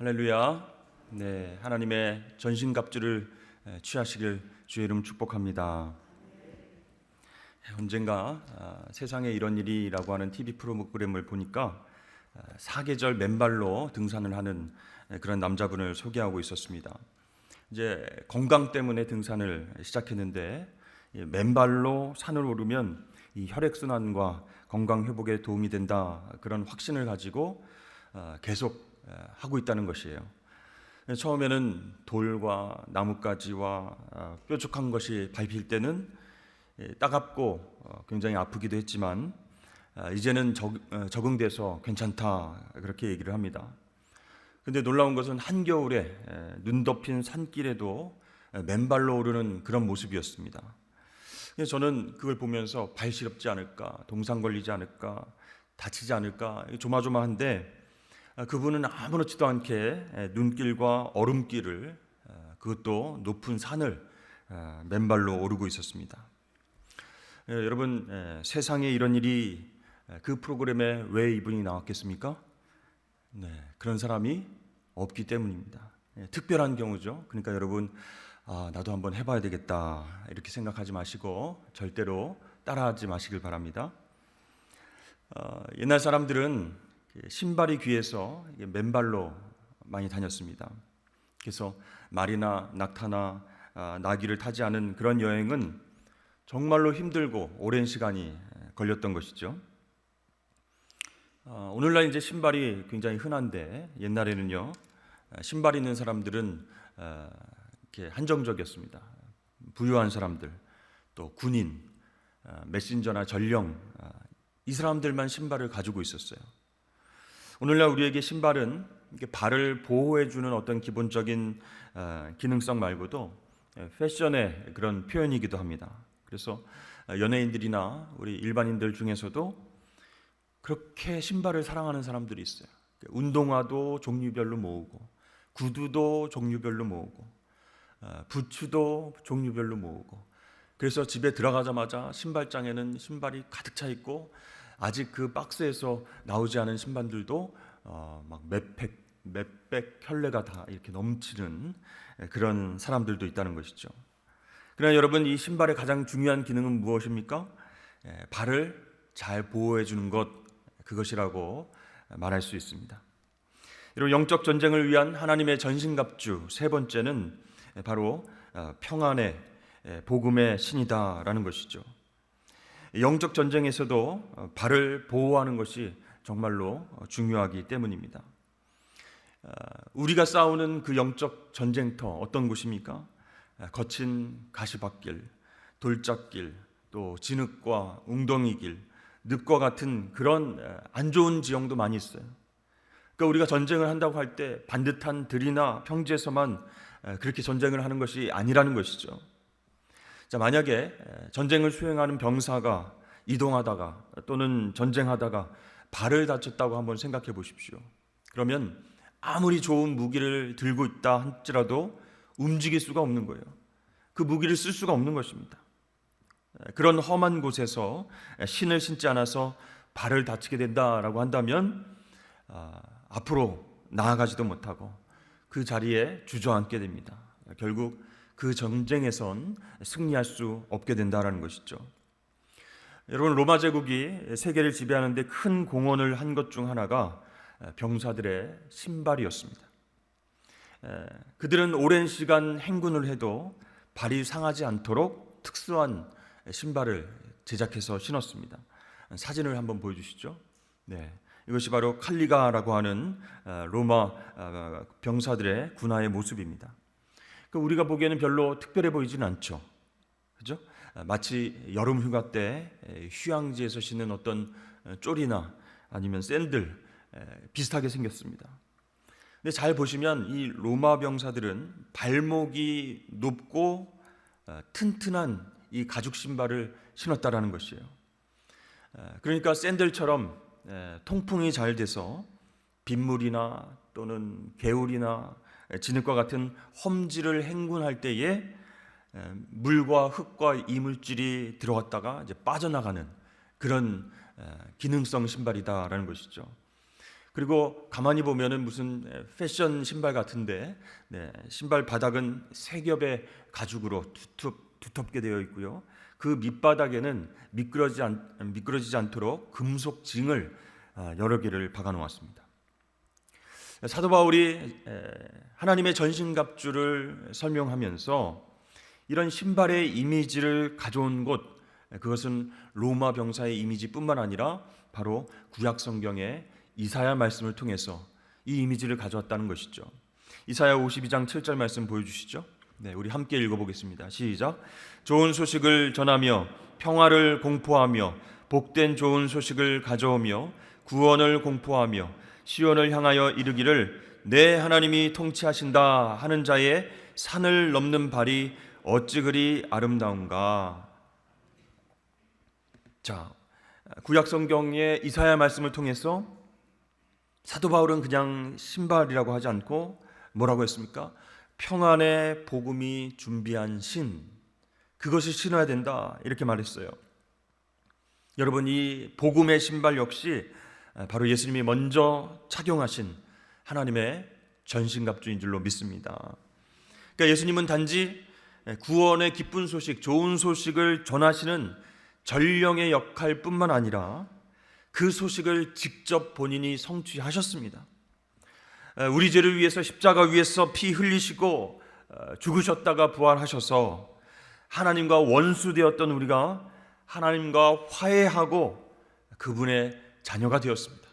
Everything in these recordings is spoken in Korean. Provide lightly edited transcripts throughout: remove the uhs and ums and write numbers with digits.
할렐루야. 네, 하나님의 전신갑주를 취하시길 주의 이름 축복합니다. 언젠가 세상에 이런 일이라고 하는 TV 프로그램을 보니까 사계절 맨발로 등산을 하는 그런 남자분을 소개하고 있었습니다. 이제 건강 때문에 등산을 시작했는데 맨발로 산을 오르면 이 혈액순환과 건강 회복에 도움이 된다, 그런 확신을 가지고 계속 하고 있다는 것이에요. 처음에는 돌과 나뭇가지와 뾰족한 것이 밟힐 때는 따갑고 굉장히 아프기도 했지만 이제는 적응돼서 괜찮다, 그렇게 얘기를 합니다. 근데 놀라운 것은 한겨울에 눈 덮인 산길에도 맨발로 오르는 그런 모습이었습니다. 저는 그걸 보면서 발 시렵지 않을까, 동상 걸리지 않을까, 다치지 않을까 조마조마한데, 그분은 아무렇지도 않게 눈길과 얼음길을, 그것도 높은 산을 맨발로 오르고 있었습니다. 여러분, 세상에 이런 일이 그 프로그램에 왜 이분이 나왔겠습니까? 네, 그런 사람이 없기 때문입니다. 특별한 경우죠. 그러니까 여러분, 나도 한번 해봐야 되겠다, 이렇게 생각하지 마시고 절대로 따라하지 마시길 바랍니다. 옛날 사람들은 신발이 귀해서 맨발로 많이 다녔습니다. 그래서 말이나 낙타나 나귀를 타지 않은 그런 여행은 정말로 힘들고 오랜 시간이 걸렸던 것이죠. 오늘날 이제 신발이 굉장히 흔한데, 옛날에는요, 신발 있는 사람들은 이렇게 한정적이었습니다. 부유한 사람들, 또 군인, 메신저나 전령, 이 사람들만 신발을 가지고 있었어요. 오늘날 우리에게 신발은 발을 보호해주는 어떤 기본적인 기능성 말고도 패션의 그런 표현이기도 합니다. 그래서 연예인들이나 우리 일반인들 중에서도 그렇게 신발을 사랑하는 사람들이 있어요. 운동화도 종류별로 모으고, 구두도 종류별로 모으고, 부츠도 종류별로 모으고, 그래서 집에 들어가자마자 신발장에는 신발이 가득 차 있고, 아직 그 박스에서 나오지 않은 신발들도 막 몇백 켤레가 다 이렇게 넘치는 그런 사람들도 있다는 것이죠. 그러나 여러분, 이 신발의 가장 중요한 기능은 무엇입니까? 발을 잘 보호해 주는 것, 그것이라고 말할 수 있습니다. 여러분, 영적 전쟁을 위한 하나님의 전신갑주 세 번째는 바로 평안의 복음의 신이다라는 것이죠. 영적 전쟁에서도 발을 보호하는 것이 정말로 중요하기 때문입니다. 우리가 싸우는 그 영적 전쟁터, 어떤 곳입니까? 거친 가시밭길, 돌짝길, 또 진흙과 웅덩이길, 늪과 같은 그런 안 좋은 지형도 많이 있어요. 그러니까 우리가 전쟁을 한다고 할 때 반듯한 들이나 평지에서만 그렇게 전쟁을 하는 것이 아니라는 것이죠. 자, 만약에 전쟁을 수행하는 병사가 이동하다가 또는 전쟁하다가 발을 다쳤다고 한번 생각해 보십시오. 그러면 아무리 좋은 무기를 들고 있다 할지라도 움직일 수가 없는 거예요. 그 무기를 쓸 수가 없는 것입니다. 그런 험한 곳에서 신을 신지 않아서 발을 다치게 된다라고 한다면 앞으로 나아가지도 못하고 그 자리에 주저앉게 됩니다. 결국 그 전쟁에선 승리할 수 없게 된다는 것이죠. 여러분, 로마 제국이 세계를 지배하는 데 큰 공헌을 한 것 중 하나가 병사들의 신발이었습니다. 그들은 오랜 시간 행군을 해도 발이 상하지 않도록 특수한 신발을 제작해서 신었습니다. 사진을 한번 보여주시죠. 네, 이것이 바로 칼리가라고 하는 로마 병사들의 군화의 모습입니다. 우리가 보기에는 별로 특별해 보이지는 않죠. 그죠? 마치 여름 휴가 때 휴양지에서 신는 어떤 쪼리나 아니면 샌들, 비슷하게 생겼습니다. 근데 잘 보시면 이 로마 병사들은 발목이 높고 튼튼한 이 가죽 신발을 신었다라는 것이에요. 그러니까 샌들처럼 통풍이 잘 돼서 빗물이나 또는 개울이나 진흙과 같은 험지를 행군할 때에 물과 흙과 이물질이 들어갔다가 이제 빠져나가는 그런 기능성 신발이다라는 것이죠. 그리고 가만히 보면은 무슨 패션 신발 같은데, 신발 바닥은 세 겹의 가죽으로 두텁게 되어 있고요. 그 밑바닥에는 미끄러지지 않도록 금속 징을 여러 개를 박아 놓았습니다. 사도 바울이 하나님의 전신갑주를 설명하면서 이런 신발의 이미지를 가져온 곳, 그것은 로마 병사의 이미지뿐만 아니라 바로 구약 성경의 이사야 말씀을 통해서 이 이미지를 가져왔다는 것이죠. 이사야 52장 7절 말씀 보여주시죠. 우리 함께 읽어보겠습니다. 시작. 좋은 소식을 전하며 평화를 공포하며 복된 좋은 소식을 가져오며 구원을 공포하며 시온을 향하여 이르기를 내 하나님이 통치하신다 하는 자의 산을 넘는 발이 어찌 그리 아름다운가. 자, 구약 성경의 이사야 말씀을 통해서 사도 바울은 그냥 신발이라고 하지 않고 뭐라고 했습니까? 평안의 복음이 준비한 신, 그것을 신어야 된다, 이렇게 말했어요. 여러분, 이 복음의 신발 역시 바로 예수님이 먼저 착용하신 하나님의 전신갑주인 줄로 믿습니다. 그러니까 예수님은 단지 구원의 기쁜 소식, 좋은 소식을 전하시는 전령의 역할뿐만 아니라 그 소식을 직접 본인이 성취하셨습니다. 우리 죄를 위해서 십자가 위에서 피 흘리시고 죽으셨다가 부활하셔서 하나님과 원수되었던 우리가 하나님과 화해하고 그분의 자녀가 되었습니다.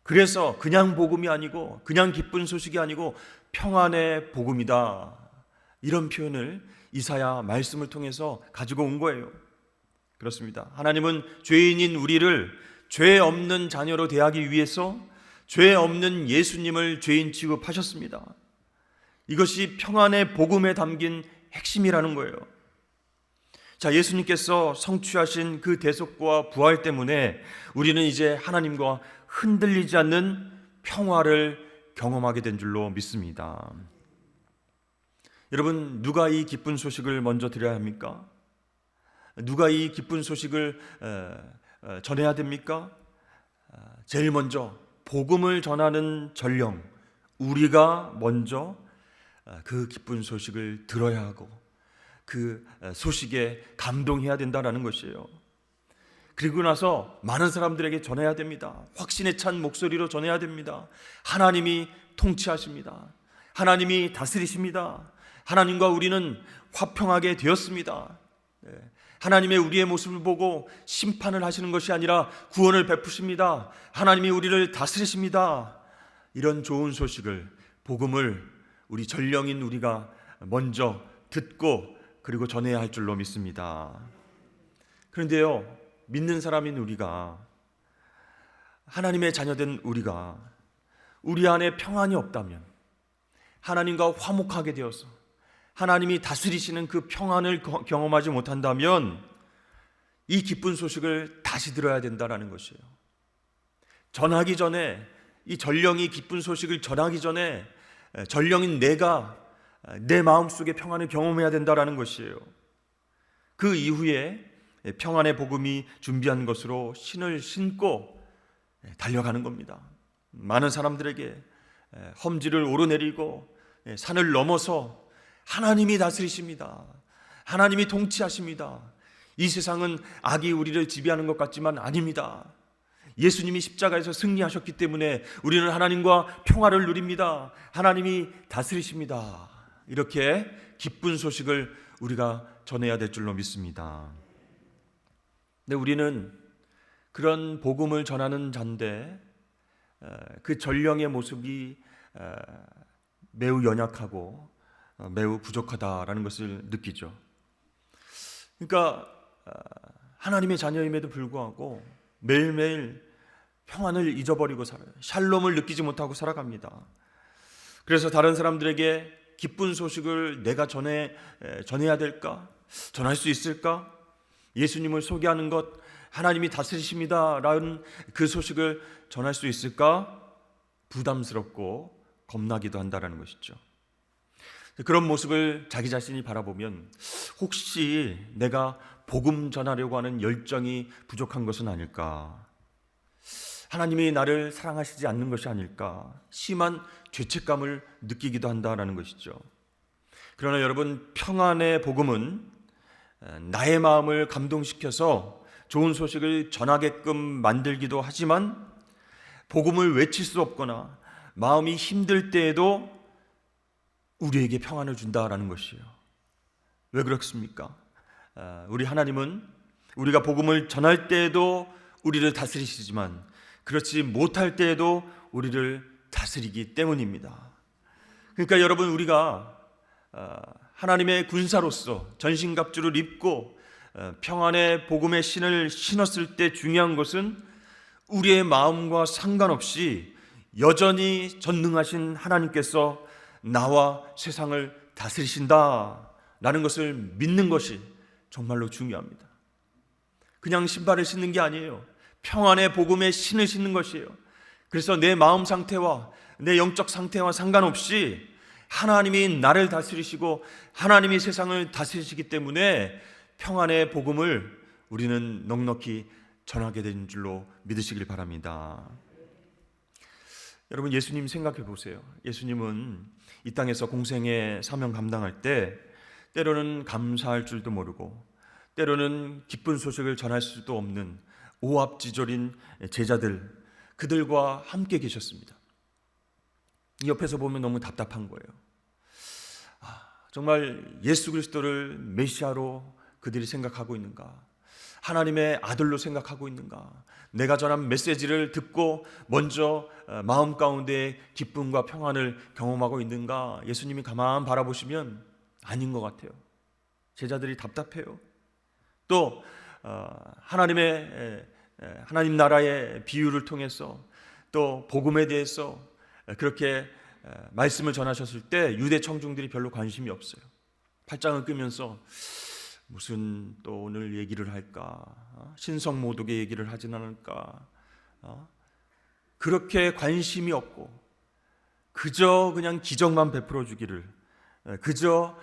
그래서 그냥 복음이 아니고 그냥 기쁜 소식이 아니고 평안의 복음이다, 이런 표현을 이사야 말씀을 통해서 가지고 온 거예요. 그렇습니다. 하나님은 죄인인 우리를 죄 없는 자녀로 대하기 위해서 죄 없는 예수님을 죄인 취급하셨습니다. 이것이 평안의 복음에 담긴 핵심이라는 거예요. 자, 예수님께서 성취하신 그 대속과 부활 때문에 우리는 이제 하나님과 흔들리지 않는 평화를 경험하게 된 줄로 믿습니다. 여러분, 누가 이 기쁜 소식을 먼저 드려야 합니까? 누가 이 기쁜 소식을 전해야 됩니까? 제일 먼저 복음을 전하는 전령, 우리가 먼저 그 기쁜 소식을 들어야 하고 그 소식에 감동해야 된다는 것이에요. 그리고 나서 많은 사람들에게 전해야 됩니다. 확신에 찬 목소리로 전해야 됩니다. 하나님이 통치하십니다. 하나님이 다스리십니다. 하나님과 우리는 화평하게 되었습니다. 하나님의 우리의 모습을 보고 심판을 하시는 것이 아니라 구원을 베푸십니다. 하나님이 우리를 다스리십니다. 이런 좋은 소식을, 복음을 우리 전령인 우리가 먼저 듣고 그리고 전해야 할 줄로 믿습니다. 그런데요, 믿는 사람인 우리가, 하나님의 자녀된 우리가 우리 안에 평안이 없다면, 하나님과 화목하게 되어서 하나님이 다스리시는 그 평안을 경험하지 못한다면 이 기쁜 소식을 다시 들어야 된다는 것이에요. 전하기 전에, 이 전령이 기쁜 소식을 전하기 전에 전령인 내가 내 마음속에 평안을 경험해야 된다는 것이에요. 그 이후에 평안의 복음이 준비한 것으로 신을 신고 달려가는 겁니다. 많은 사람들에게 험지를 오르내리고 산을 넘어서 하나님이 다스리십니다. 하나님이 통치하십니다. 이 세상은 악이 우리를 지배하는 것 같지만 아닙니다. 예수님이 십자가에서 승리하셨기 때문에 우리는 하나님과 평화를 누립니다. 하나님이 다스리십니다. 이렇게 기쁜 소식을 우리가 전해야 될 줄로 믿습니다. 근데 우리는 그런 복음을 전하는 자인데 그 전령의 모습이 매우 연약하고 매우 부족하다라는 것을 느끼죠. 그러니까 하나님의 자녀임에도 불구하고 매일매일 평안을 잊어버리고 살아요. 샬롬을 느끼지 못하고 살아갑니다. 그래서 다른 사람들에게 기쁜 소식을 내가 전해야 될까? 전할 수 있을까? 예수님을 소개하는 것, 하나님이 다스리십니다라는 그 소식을 전할 수 있을까? 부담스럽고 겁나기도 한다는 것이죠. 그런 모습을 자기 자신이 바라보면 혹시 내가 복음 전하려고 하는 열정이 부족한 것은 아닐까? 하나님이 나를 사랑하시지 않는 것이 아닐까 심한 죄책감을 느끼기도 한다라는 것이죠. 그러나 여러분, 평안의 복음은 나의 마음을 감동시켜서 좋은 소식을 전하게끔 만들기도 하지만 복음을 외칠 수 없거나 마음이 힘들 때에도 우리에게 평안을 준다라는 것이에요. 왜 그렇습니까? 우리 하나님은 우리가 복음을 전할 때에도 우리를 다스리시지만 그렇지 못할 때에도 우리를 다스리기 때문입니다. 그러니까 여러분, 우리가 하나님의 군사로서 전신갑주를 입고 평안의 복음의 신을 신었을 때 중요한 것은 우리의 마음과 상관없이 여전히 전능하신 하나님께서 나와 세상을 다스리신다라는 것을 믿는 것이 정말로 중요합니다. 그냥 신발을 신는 게 아니에요. 평안의 복음의 신을 신는 것이에요. 그래서 내 마음 상태와 내 영적 상태와 상관없이 하나님이 나를 다스리시고 하나님이 세상을 다스리시기 때문에 평안의 복음을 우리는 넉넉히 전하게 된 줄로 믿으시길 바랍니다. 여러분, 예수님 생각해 보세요. 예수님은 이 땅에서 공생의 사명 감당할 때 때로는 감사할 줄도 모르고 때로는 기쁜 소식을 전할 수도 없는 오합지졸인 제자들, 그들과 함께 계셨습니다. 옆에서 보면 너무 답답한 거예요. 정말 예수 그리스도를 메시아로 그들이 생각하고 있는가? 하나님의 아들로 생각하고 있는가? 내가 전한 메시지를 듣고 먼저 마음 가운데 기쁨과 평안을 경험하고 있는가? 예수님이 가만 바라보시면 아닌 것 같아요. 제자들이 답답해요. 또 하나님 나라의 비유를 통해서 또 복음에 대해서 그렇게 말씀을 전하셨을 때 유대 청중들이 별로 관심이 없어요. 팔짱을 끄면서 무슨 또 오늘 얘기를 할까? 신성모독의 얘기를 하진 않을까? 그렇게 관심이 없고 그저 그냥 기적만 베풀어 주기를, 그저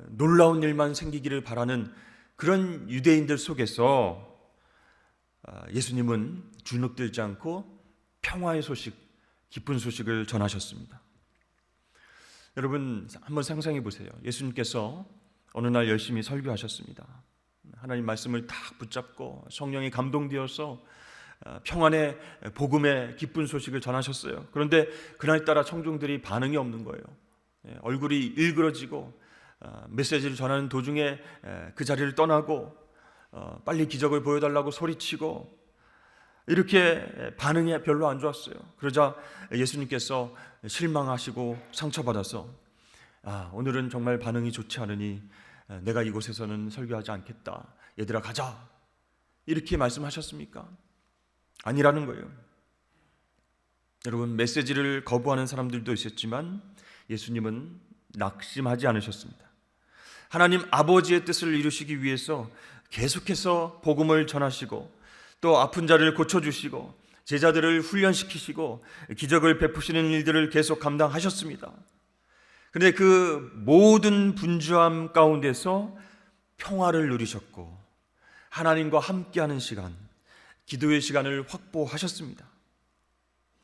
놀라운 일만 생기기를 바라는 그런 유대인들 속에서 예수님은 주눅들지 않고 평화의 소식, 기쁜 소식을 전하셨습니다. 여러분, 한번 상상해 보세요. 예수님께서 어느 날 열심히 설교하셨습니다. 하나님 말씀을 딱 붙잡고 성령이 감동되어서 평안의 복음의 기쁜 소식을 전하셨어요. 그런데 그날따라 청중들이 반응이 없는 거예요. 얼굴이 일그러지고 메시지를 전하는 도중에 그 자리를 떠나고 빨리 기적을 보여달라고 소리치고 이렇게 반응이 별로 안 좋았어요. 그러자 예수님께서 실망하시고 상처받아서 오늘은 정말 반응이 좋지 않으니 내가 이곳에서는 설교하지 않겠다. 얘들아 가자. 이렇게 말씀하셨습니까? 아니라는 거예요. 여러분, 메시지를 거부하는 사람들도 있었지만 예수님은 낙심하지 않으셨습니다. 하나님 아버지의 뜻을 이루시기 위해서 계속해서 복음을 전하시고 또 아픈 자를 고쳐주시고 제자들을 훈련시키시고 기적을 베푸시는 일들을 계속 감당하셨습니다. 그런데 그 모든 분주함 가운데서 평화를 누리셨고 하나님과 함께하는 시간, 기도의 시간을 확보하셨습니다.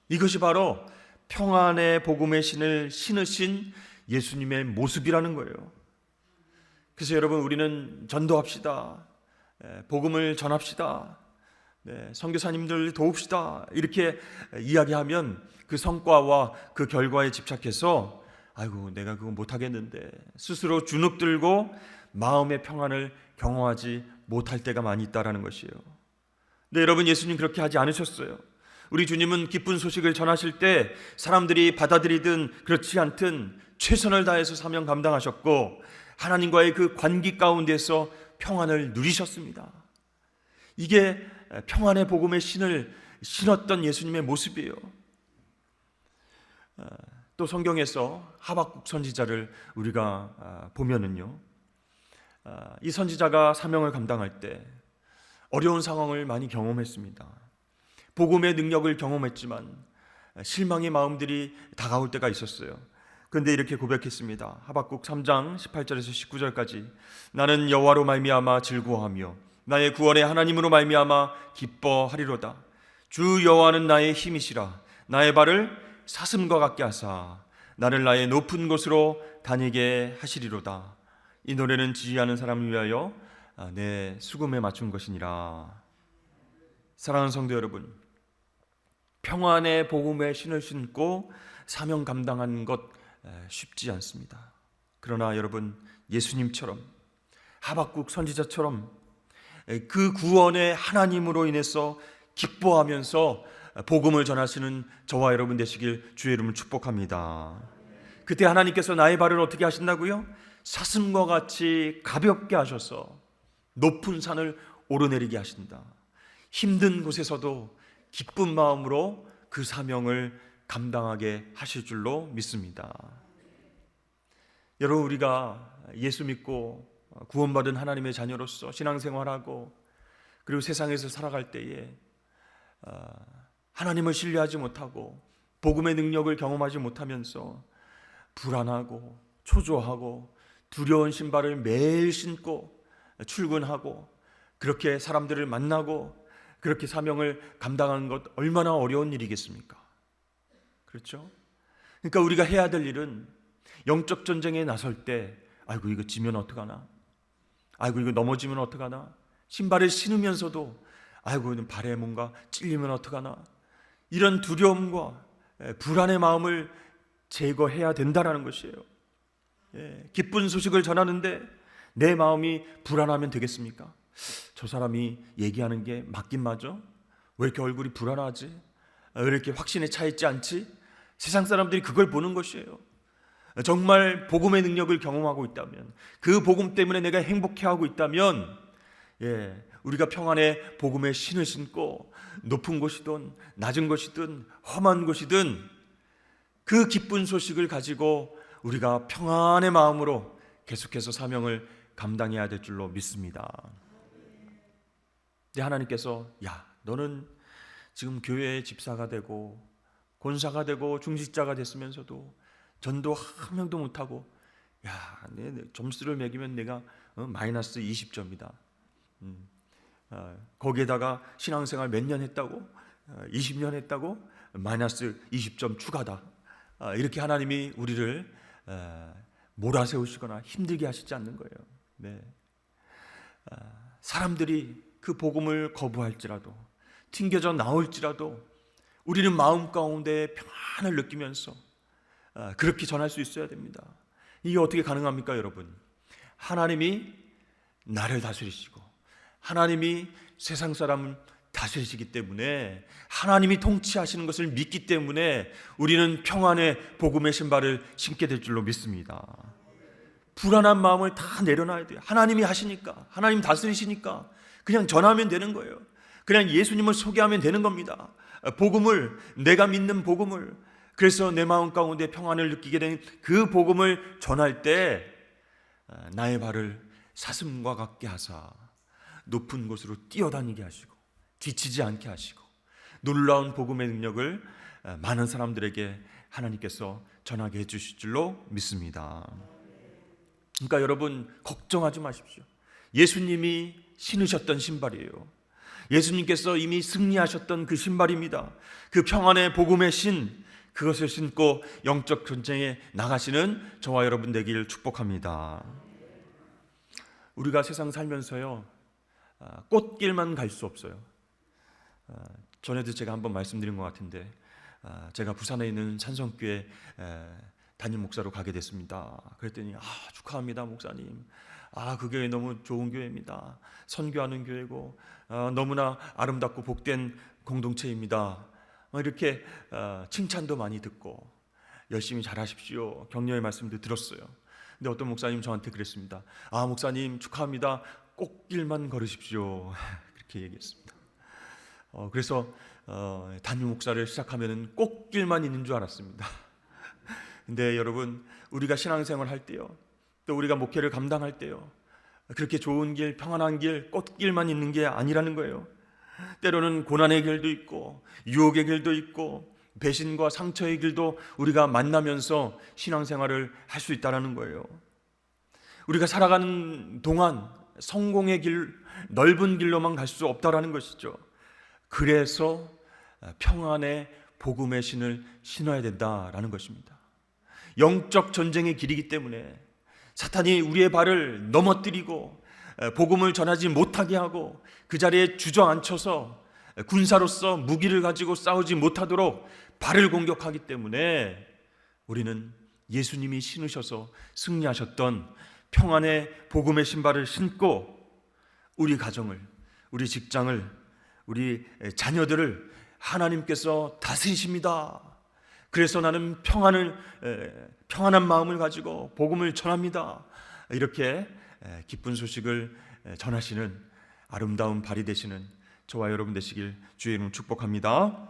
이것이 바로 평안의 복음의 신을 신으신 예수님의 모습이라는 거예요. 그래서 여러분, 우리는 전도합시다, 복음을 전합시다, 선교사님들 도웁시다 이렇게 이야기하면 그 성과와 그 결과에 집착해서 아이고 내가 그거 못하겠는데 스스로 주눅들고 마음의 평안을 경험하지 못할 때가 많이 있다라는 것이에요. 근데 여러분, 예수님 그렇게 하지 않으셨어요. 우리 주님은 기쁜 소식을 전하실 때 사람들이 받아들이든 그렇지 않든 최선을 다해서 사명 감당하셨고 하나님과의 그 관계 가운데서 평안을 누리셨습니다. 이게 평안의 복음의 신을 신었던 예수님의 모습이에요. 또 성경에서 하박국 선지자를 우리가 보면은요, 이 선지자가 사명을 감당할 때 어려운 상황을 많이 경험했습니다. 복음의 능력을 경험했지만 실망의 마음들이 다가올 때가 있었어요. 그런데 이렇게 고백했습니다. 하박국 3장 18절에서 19절까지 나는 여호와로 말미암아 즐거워하며 나의 구원의 하나님으로 말미암아 기뻐하리로다. 주 여호와는 나의 힘이시라. 나의 발을 사슴과 같게 하사 나를 나의 높은 곳으로 다니게 하시리로다. 이 노래는 지휘하는 사람을 위하여 내 수금에 맞춘 것이니라. 사랑하는 성도 여러분, 평안의 복음의 신을 신고 사명 감당하는 것 쉽지 않습니다. 그러나 여러분, 예수님처럼, 하박국 선지자처럼 그 구원의 하나님으로 인해서 기뻐하면서 복음을 전하시는 저와 여러분 되시길 주의 이름을 축복합니다. 그때 하나님께서 나의 발을 어떻게 하신다고요? 사슴과 같이 가볍게 하셔서 높은 산을 오르내리게 하신다. 힘든 곳에서도 기쁜 마음으로 그 사명을 감당하게 하실 줄로 믿습니다. 여러분, 우리가 예수 믿고 구원받은 하나님의 자녀로서 신앙생활하고 그리고 세상에서 살아갈 때에 하나님을 신뢰하지 못하고 복음의 능력을 경험하지 못하면서 불안하고 초조하고 두려운 신발을 매일 신고 출근하고 그렇게 사람들을 만나고 그렇게 사명을 감당하는 것 얼마나 어려운 일이겠습니까? 그렇죠? 그러니까 우리가 해야 될 일은 영적 전쟁에 나설 때 아이고 이거 지면 어떡하나? 아이고 이거 넘어지면 어떡하나? 신발을 신으면서도 아이고 발에 뭔가 찔리면 어떡하나? 이런 두려움과 불안의 마음을 제거해야 된다는 것이에요. 기쁜 소식을 전하는데 내 마음이 불안하면 되겠습니까? 저 사람이 얘기하는 게 맞긴 맞아? 왜 이렇게 얼굴이 불안하지? 왜 이렇게 확신에 차 있지 않지? 세상 사람들이 그걸 보는 것이에요. 정말 복음의 능력을 경험하고 있다면, 그 복음 때문에 내가 행복해하고 있다면, 우리가 평안의 복음의 신을 신고 높은 곳이든 낮은 곳이든 험한 곳이든 그 기쁜 소식을 가지고 우리가 평안의 마음으로 계속해서 사명을 감당해야 될 줄로 믿습니다. 근데 하나님께서 야, 너는 지금 교회의 집사가 되고 권사가 되고 중직자가 됐으면서도 전도 한 명도 못하고 야, 내 점수를 매기면 내가 마이너스 20점이다. 거기에다가 신앙생활 몇 년 했다고? 20년 했다고? 마이너스 20점 추가다. 이렇게 하나님이 우리를 몰아세우시거나 힘들게 하시지 않는 거예요. 네. 사람들이 그 복음을 거부할지라도 튕겨져 나올지라도 우리는 마음 가운데 평안을 느끼면서 그렇게 전할 수 있어야 됩니다. 이게 어떻게 가능합니까, 여러분? 하나님이 나를 다스리시고 하나님이 세상 사람을 다스리시기 때문에 하나님이 통치하시는 것을 믿기 때문에 우리는 평안의 복음의 신발을 신게 될 줄로 믿습니다. 불안한 마음을 다 내려놔야 돼요. 하나님이 하시니까, 하나님 다스리시니까 그냥 전하면 되는 거예요. 그냥 예수님을 소개하면 되는 겁니다. 복음을, 내가 믿는 복음을, 그래서 내 마음 가운데 평안을 느끼게 된 그 복음을 전할 때 나의 발을 사슴과 같게 하사 높은 곳으로 뛰어다니게 하시고 지치지 않게 하시고 놀라운 복음의 능력을 많은 사람들에게 하나님께서 전하게 해주실 줄로 믿습니다. 그러니까 여러분 걱정하지 마십시오. 예수님이 신으셨던 신발이에요. 예수님께서 이미 승리하셨던 그 신발입니다. 그 평안의 복음의 신, 그것을 신고 영적 전쟁에 나가시는 저와 여러분 되기를 축복합니다. 우리가 세상 살면서요, 꽃길만 갈 수 없어요. 전에도 제가 한번 말씀드린 것 같은데 제가 부산에 있는 찬성교회 담임 목사로 가게 됐습니다. 그랬더니 축하합니다 목사님. 그 교회 너무 좋은 교회입니다. 선교하는 교회고 너무나 아름답고 복된 공동체입니다. 이렇게 칭찬도 많이 듣고 열심히 잘하십시오 격려의 말씀도 들었어요. 근데 어떤 목사님 저한테 그랬습니다. 목사님 축하합니다. 꽃길만 걸으십시오. 그렇게 얘기했습니다. 그래서 담임 목사를 시작하면은 꽃길만 있는 줄 알았습니다. 근데 여러분, 우리가 신앙생활 할 때요, 또 우리가 목회를 감당할 때요, 그렇게 좋은 길, 평안한 길, 꽃길만 있는 게 아니라는 거예요. 때로는 고난의 길도 있고 유혹의 길도 있고 배신과 상처의 길도 우리가 만나면서 신앙생활을 할 수 있다는 거예요. 우리가 살아가는 동안 성공의 길, 넓은 길로만 갈 수 없다라는 것이죠. 그래서 평안의 복음의 신을 신어야 된다라는 것입니다. 영적 전쟁의 길이기 때문에 사탄이 우리의 발을 넘어뜨리고 복음을 전하지 못하게 하고 그 자리에 주저앉혀서 군사로서 무기를 가지고 싸우지 못하도록 발을 공격하기 때문에 우리는 예수님이 신으셔서 승리하셨던 평안의 복음의 신발을 신고 우리 가정을, 우리 직장을, 우리 자녀들을 하나님께서 다스리십니다. 그래서 나는 평안한 마음을 가지고 복음을 전합니다. 이렇게 기쁜 소식을 전하시는 아름다운 발이 되시는 저와 여러분 되시길 주의 이름으로 축복합니다.